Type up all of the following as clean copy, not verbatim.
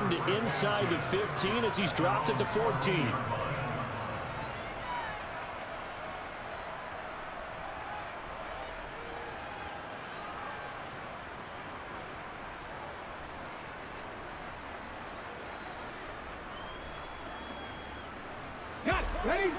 him to inside the 15 as he's dropped at the 14. Ready?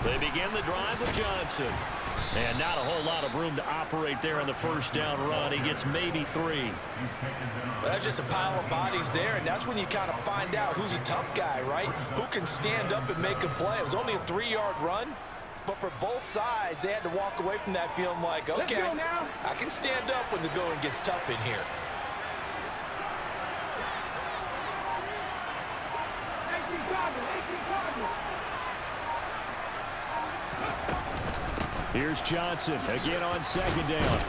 They begin the drive with Johnson. And not a whole lot of room to operate there on the first down run. He gets maybe 3. That's just a pile of bodies there, and that's when you kind of find out who's a tough guy, right? Who can stand up and make a play. It was only a 3-yard run, but for both sides, they had to walk away from that feeling like, okay, I can stand up when the going gets tough in here. Here's Johnson again on second down.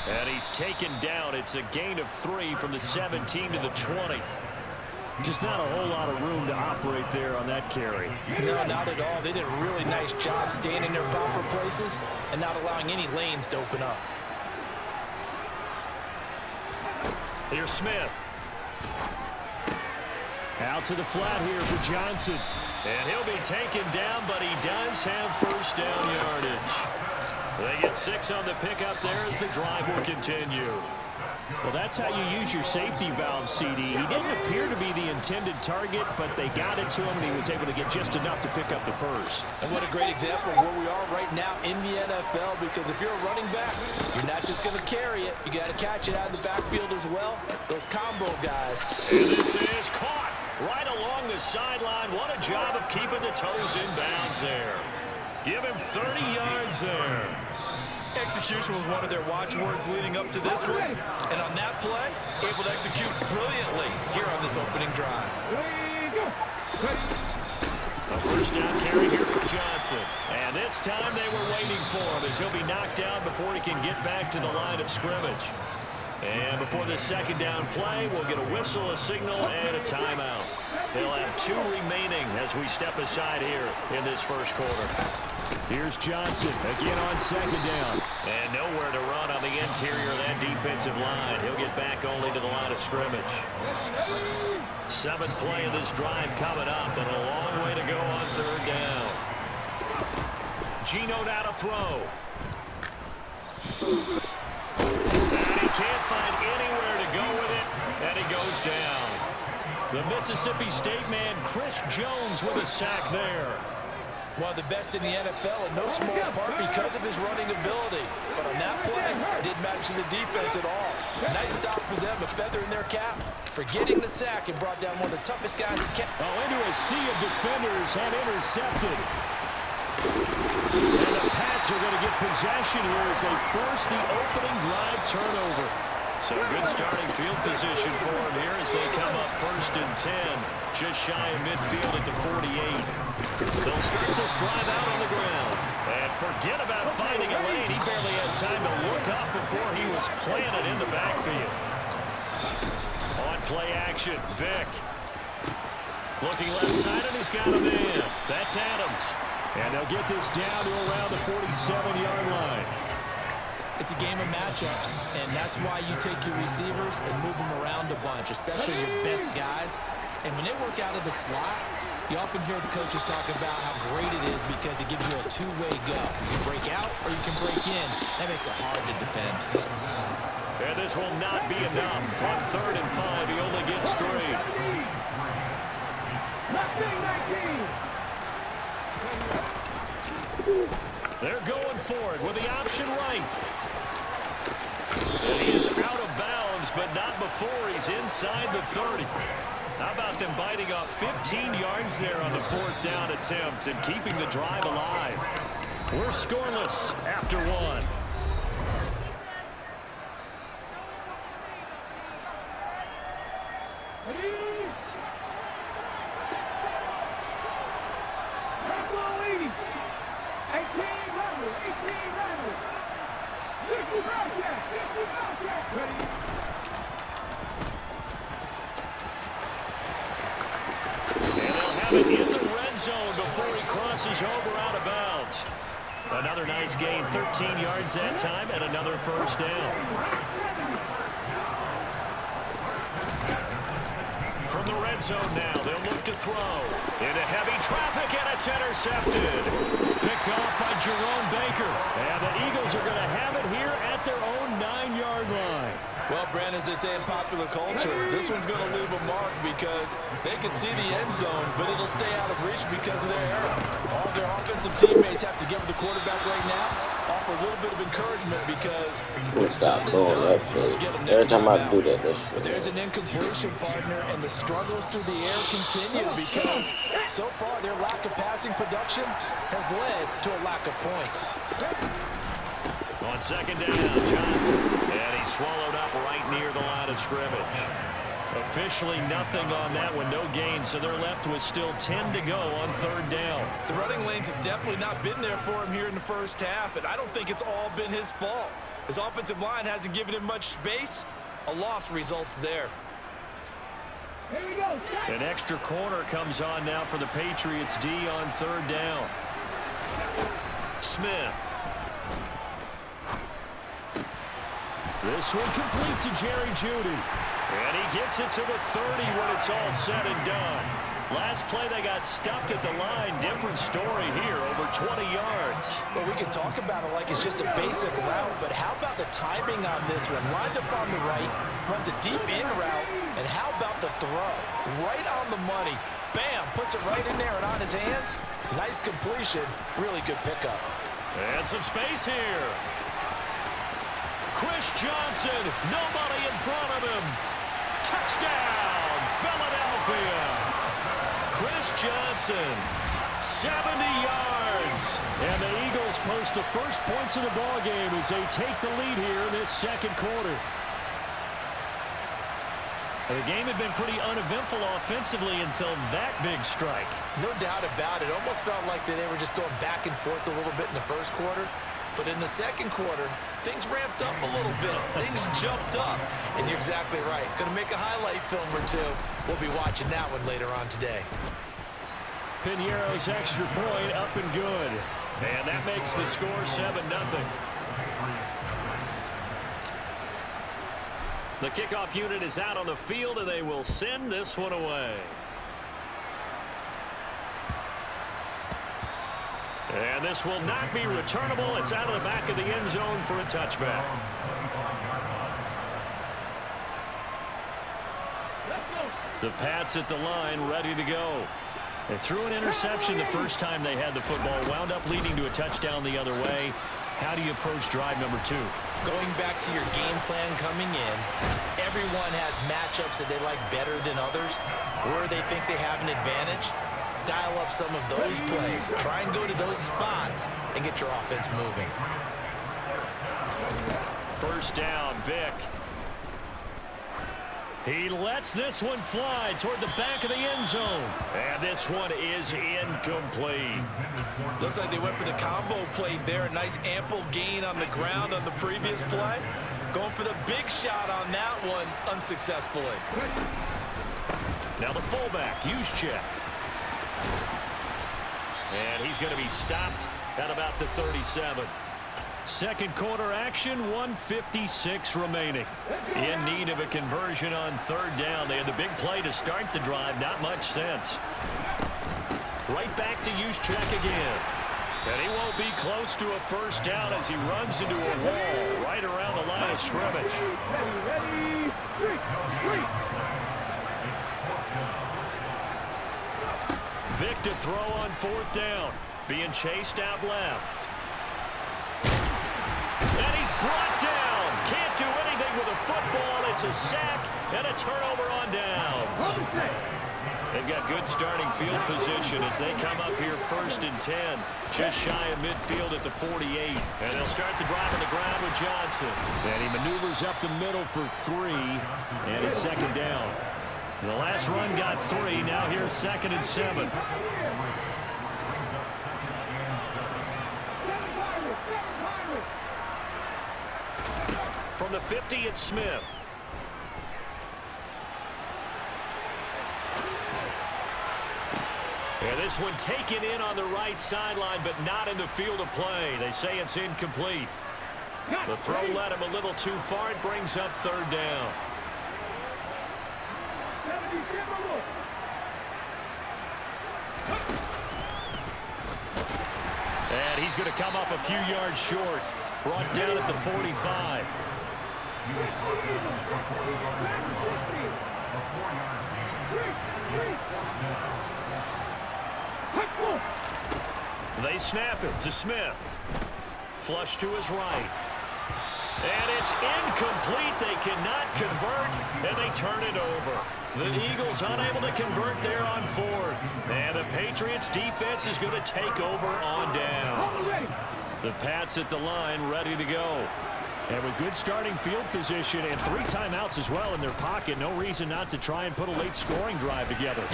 And he's taken down. It's a gain of 3 from the 17 to the 20. Just not a whole lot of room to operate there on that carry. No, not at all. They did a really nice job staying in their proper places and not allowing any lanes to open up. Here's Smith. Out to the flat here for Johnson. And he'll be taken down, but he does have first down yardage. They get 6 on the pickup there as the drive will continue. Well, that's how you use your safety valve, CD. He didn't appear to be the intended target, but they got it to him, and he was able to get just enough to pick up the first. And what a great example of where we are right now in the NFL, because if you're a running back, you're not just going to carry it. You got to catch it out of the backfield as well. Those combo guys. And this is caught right along the sideline. What a job of keeping the toes in bounds there. Give him 30 yards there. Execution was one of their watchwords leading up to this one. And on that play, able to execute brilliantly here on this opening drive. A first down carry here for Johnson. And this time they were waiting for him as he'll be knocked down before he can get back to the line of scrimmage. And before the second down play, we'll get a whistle, a signal, and a timeout. They'll have 2 remaining as we step aside here in this first quarter. Here's Johnson again on second down. And nowhere to run on the interior of that defensive line. He'll get back only to the line of scrimmage. 7th play of this drive coming up, and a long way to go on third down. Geno now to throw. And he can't find anywhere to go with it, and he goes down. The Mississippi State man, Chris Jones, with a sack there. One of the best in the NFL, in no small part because of his running ability. But on that play, didn't match the defense at all. Nice stop for them, a feather in their cap for getting the sack and brought down one of the toughest guys to catch. Oh, into a sea of defenders and intercepted. And the Pats are going to get possession here as they force the opening drive turnover. So good starting field position for them here as they come up 1st and 10. Just shy of midfield at the 48. They'll start this drive out on the ground. And forget about finding a lane. He barely had time to look up before he was planted in the backfield. On play action, Vick. Looking left side, and he's got a man. That's Adams. And they'll get this down to around the 47-yard line. It's a game of matchups, and that's why you take your receivers and move them around a bunch, especially your best guys. And when they work out of the slot, you often hear the coaches talk about how great it is because it gives you a 2-way go. You can break out or you can break in. That makes it hard to defend. And this will not be enough. On 3rd and 5, he only gets 3. They're going for it with the option right. And he is out of bounds, but not before he's inside the 30. How about them biting off 15 yards there on the 4th down attempt and keeping the drive alive? We're scoreless after 1. And they'll have it in the red zone before he crosses over out of bounds. Another nice gain, 13 yards that time, and another first down. From the red zone now, they'll look to throw. Into heavy traffic, and it's intercepted. Picked off by Jerome Baker. And the Eagles are going to have it here at their own 9-yard line. Well, Brand, as they say in popular culture, this one's going to leave a mark because they can see the end zone, but it'll stay out of reach because of their error. All their offensive teammates have to give the quarterback right now, offer a little bit of encouragement because what's done is done. Let's get them Every time I do out. that, But there's an incompletion, partner, and the struggles through the air continue because so far their lack of passing production has led to a lack of points. On second down, Johnson. And he's swallowed up right near the line of scrimmage. Officially nothing on that one, no gain, so they're left with still 10 to go on third down. The running lanes have definitely not been there for him here in the first half, and I don't think it's all been his fault. His offensive line hasn't given him much space. A loss results there. An extra corner comes on now for the Patriots D on third down. Smith. This one complete to Jerry Jeudy. And he gets it to the 30 when it's all said and done. Last play, they got stuffed at the line. Different story here, over 20 yards. Well, we can talk about it like it's just a basic route, but how about the timing on this one? Lined up on the right, runs a deep in route, and how about the throw? Right on the money. Bam, puts it right in there and on his hands. Nice completion, really good pickup. And some space here. Chris Johnson, nobody in front of him. Touchdown, Philadelphia. Chris Johnson, 70 yards. And the Eagles post the first points of the ballgame as they take the lead here in this second quarter. And the game had been pretty uneventful offensively until that big strike. No doubt about it. Almost felt like they were just going back and forth a little bit in the first quarter. But in the second quarter, things ramped up a little bit. Things jumped up. And you're exactly right. Going to make a highlight film or two. We'll be watching that one later on today. Piñeiro's extra point up and good. And that makes the score 7-0. The kickoff unit is out on the field, and they will send this one away. And this will not be returnable. It's out of the back of the end zone for a touchback. The Pats at the line, ready to go. They threw an interception the first time they had the football, wound up leading to a touchdown the other way. How do you approach drive number 2? Going back to your game plan coming in, everyone has matchups that they like better than others, where they think they have an advantage. Dial up some of those plays. Try and go to those spots and get your offense moving. First down, Vic. He lets this one fly toward the back of the end zone. And this one is incomplete. Looks like they went for the combo play there. A nice ample gain on the ground on the previous play. Going for the big shot on that one unsuccessfully. Now the fullback, Juszczyk. And he's going to be stopped at about the 37. Second quarter action, 1:56 remaining. In need of a conversion on third down. They had the big play to start the drive. Not much sense. Right back to Juszczyk again. And he won't be close to a first down as he runs into a wall right around the line of scrimmage. Vic to throw on fourth down. Being chased out left. And he's brought down. Can't do anything with a football. It's a sack and a turnover on downs. They've got good starting field position as they come up here first and 10. Just shy of midfield at the 48. And they'll start the drive on the ground with Johnson. And he maneuvers up the middle for 3. And it's second down. The last run got 3. Now here's second and 7. From the 50, it's Smith. And this one taken in on the right sideline, but not in the field of play. They say it's incomplete. The throw led him a little too far. It brings up third down. And he's going to come up a few yards short. Brought down at the 45. They snap it to Smith. Flush to his right. And it's incomplete. They cannot convert, and they turn it over. The Eagles unable to convert there on fourth. And the Patriots defense is going to take over on down. The Pats at the line ready to go. And with good starting field position and 3 timeouts as well in their pocket, no reason not to try and put a late scoring drive together.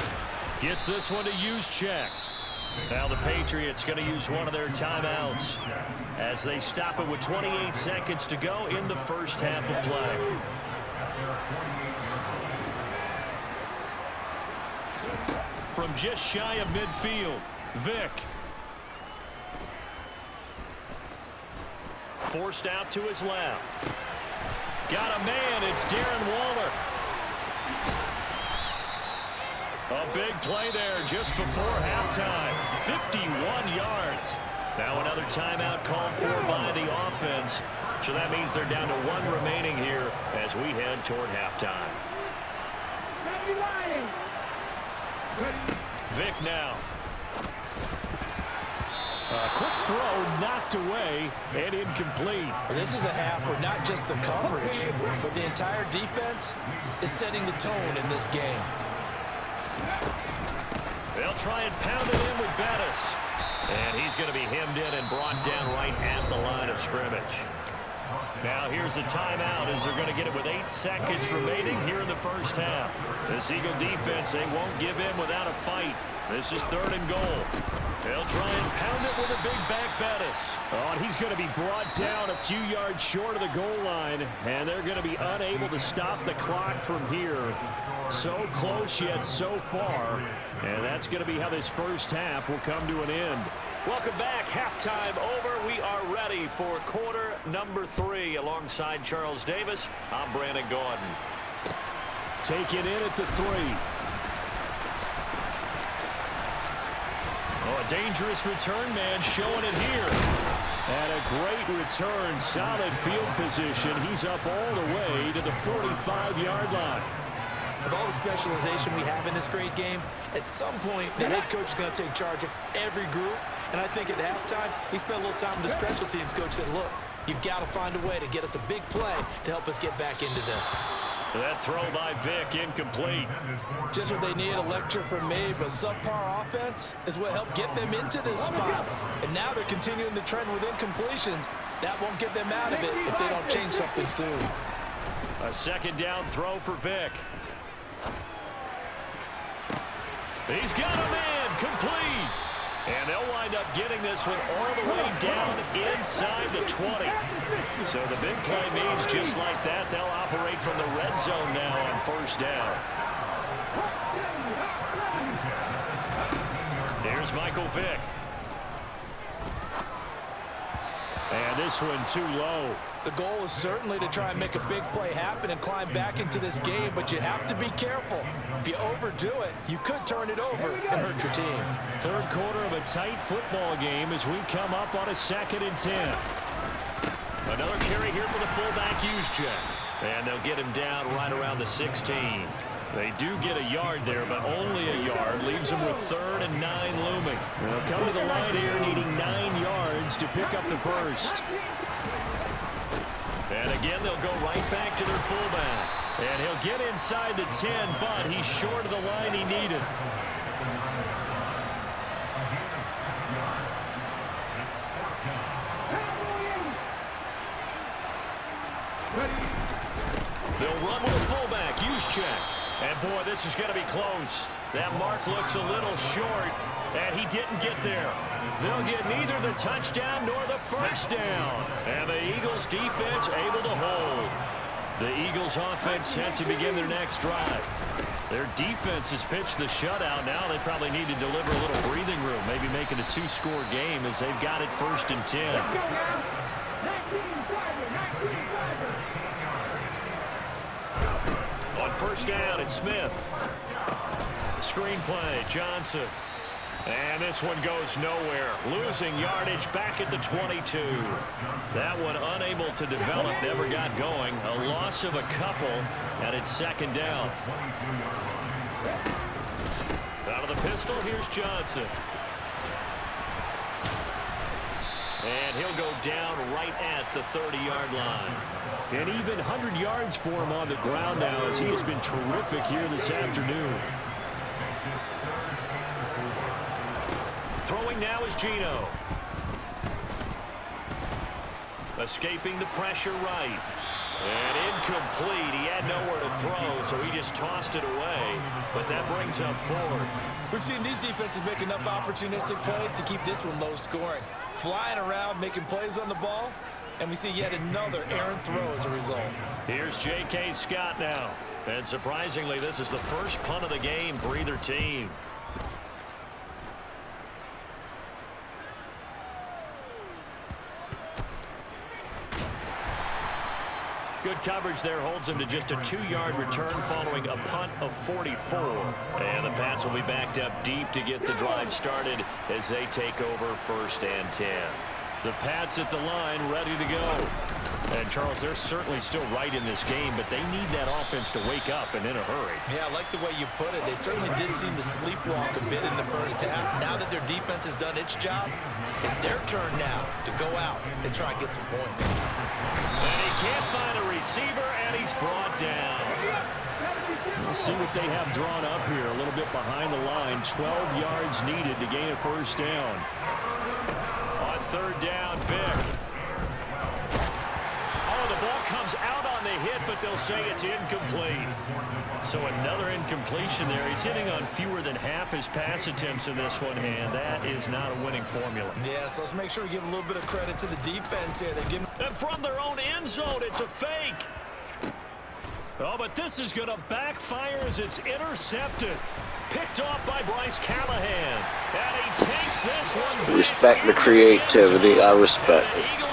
Gets this one to use check. Now the Patriots going to use one of their timeouts as they stop it with 28 seconds to go in the first half of play. From just shy of midfield, Vick. Forced out to his left. Got a man. It's Darren Waller. A big play there just before halftime. 51 yards. Now another timeout called for by the offense. So that means they're down to 1 remaining here as we head toward halftime. Vick now. A quick throw knocked away and incomplete. This is a half where not just the coverage, but the entire defense is setting the tone in this game. They'll try and pound it in with Bettis. And he's going to be hemmed in and brought down right at the line of scrimmage. Now here's a timeout as they're going to get it with 8 seconds remaining here in the first half. This Eagle defense, they won't give in without a fight. This is 3rd and goal. They'll try and pound it with a big back Bettis. Oh, and he's going to be brought down a few yards short of the goal line, and they're going to be unable to stop the clock from here. So close yet so far, and that's going to be how this first half will come to an end. Welcome back. Halftime over. We are ready for quarter number 3 alongside Charles Davis. I'm Brandon Gordon. Taken in at the 3. Oh, a dangerous return man showing it here. And a great return. Solid field position. He's up all the way to the 45-yard line. With all the specialization we have in this great game, at some point the head coach is going to take charge of every group. And I think at halftime, he spent a little time with the special teams coach said, look, you've got to find a way to get us a big play to help us get back into this. That throw by Vick incomplete. Just what they need, a lecture from me, but subpar offense is what helped get them into this spot. And now they're continuing the trend with incompletions. That won't get them out of it if they don't change something soon. A 2nd down throw for Vick. He's got a man, complete. And they'll wind up getting this one all the way down inside the 20. So the big play means just like that, they'll operate from the red zone now on 1st down. Here's Michael Vick. And this one too low. The goal is certainly to try and make a big play happen and climb back into this game, but you have to be careful. If you overdo it, you could turn it over and hurt your team. 3rd quarter of a tight football game as we come up on a 2nd and 10. Another carry here for the fullback use check. And they'll get him down right around the 16. They do get a yard there, but only a yard. Leaves them with 3rd and 9 looming. They'll come to the line here needing 9 yards to pick up the first. And again, they'll go right back to their fullback. And he'll get inside the 10, but he's short of the line he needed. They'll run with a fullback, use check. And boy, this is going to be close. That mark looks a little short, and he didn't get there. They'll get neither the touchdown nor the first down. And the Eagles defense able to hold. The Eagles offense set to begin their next drive. Their defense has pitched the shutout. Now they probably need to deliver a little breathing room, maybe make it a 2-score game as they've got it 1st and 10. On 1st down, it's Smith. Screenplay, Johnson. And this one goes nowhere. Losing yardage back at the 22. That one unable to develop, never got going. A loss of a couple, and it's 2nd down. Out of the pistol, here's Johnson. And he'll go down right at the 30-yard line. And even 100 yards for him on the ground now as he has been terrific here this afternoon. Throwing now is Geno. Escaping the pressure right. And incomplete. He had nowhere to throw, so he just tossed it away. But that brings up 4th. We've seen these defenses make enough opportunistic plays to keep this one low scoring. Flying around, making plays on the ball, and we see yet another errant throw as a result. Here's J.K. Scott now. And surprisingly, this is the first punt of the game for either team. Good coverage there holds him to just a 2-yard return following a punt of 44. And the Pats will be backed up deep to get the drive started as they take over 1st and 10. The Pats at the line ready to go. And, Charles, they're certainly still right in this game, but they need that offense to wake up and in a hurry. Yeah, I like the way you put it. They certainly did seem to sleepwalk a bit in the 1st half. Now that their defense has done its job, it's their turn now to go out and try and get some points. And he can't find a receiver, and he's brought down. We'll see what they have drawn up here. A little bit behind the line. 12 yards needed to gain a 1st down. On 3rd down, Vick. Oh, the ball comes out on the hit, but they'll say it's incomplete. So another incompletion there. He's hitting on fewer than half his pass attempts in this one, and that is not a winning formula. Yeah, so let's make sure we give a little bit of credit to the defense here. And from their own end zone, it's a fake. Oh, but this is going to backfire as it's intercepted. Picked off by Bryce Callahan. And he takes this one. Respect the creativity. I respect it.